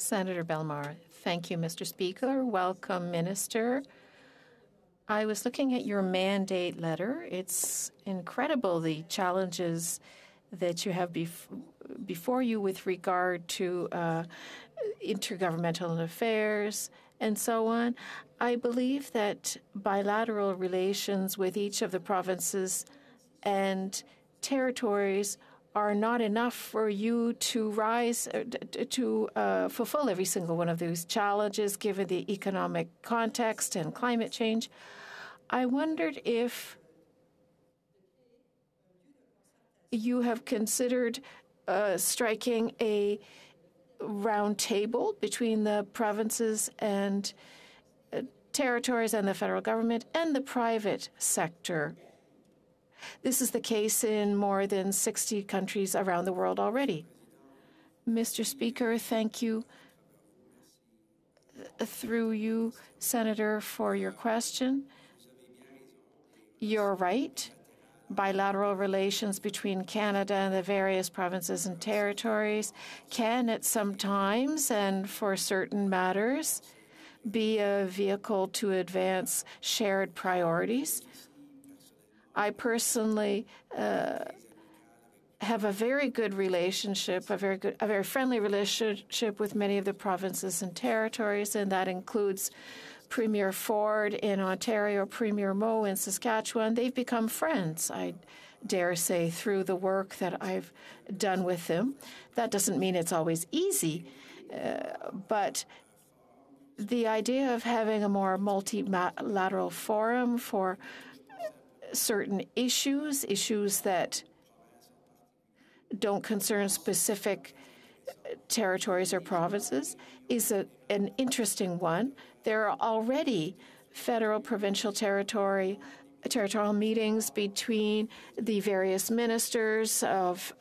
Senator Bellemare. Thank you, Mr. Speaker. Welcome, Minister. I was looking at your mandate letter. It's incredible, the challenges that you have before you with regard to intergovernmental affairs and so on. I believe that bilateral relations with each of the provinces and territories are not enough for you to rise to fulfill every single one of those challenges given the economic context and climate change. I wondered if you have considered striking a round table between the provinces and territories and the federal government and the private sector. This is the case in more than 60 countries around the world already. Mr. Speaker, thank you, through you, Senator, for your question. You're right. Bilateral relations between Canada and the various provinces and territories can at some times and for certain matters be a vehicle to advance shared priorities. I personally have a very good relationship, a very friendly relationship with many of the provinces and territories, and that includes Premier Ford in Ontario, Premier Moe in Saskatchewan. They've become friends, I dare say, through the work that I've done with them. That doesn't mean it's always easy, but the idea of having a more multilateral forum for certain issues that don't concern specific territories or provinces, is an interesting one. There are already federal, provincial, territorial meetings between the various ministers of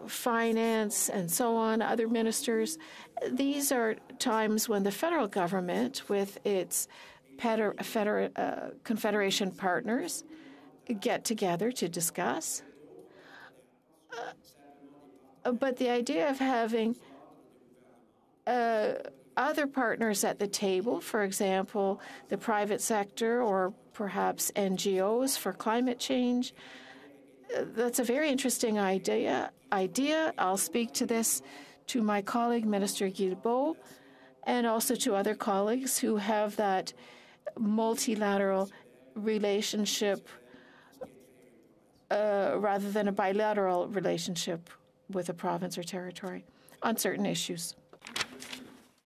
finance and so on, other ministers. These are times when the federal government, with its confederation partners, get together to discuss. But the idea of having other partners at the table, for example, the private sector or perhaps NGOs for climate change, that's a very interesting idea. I'll speak to this to my colleague, Minister Guilbeault, and also to other colleagues who have that multilateral relationship rather than a bilateral relationship with a province or territory on certain issues.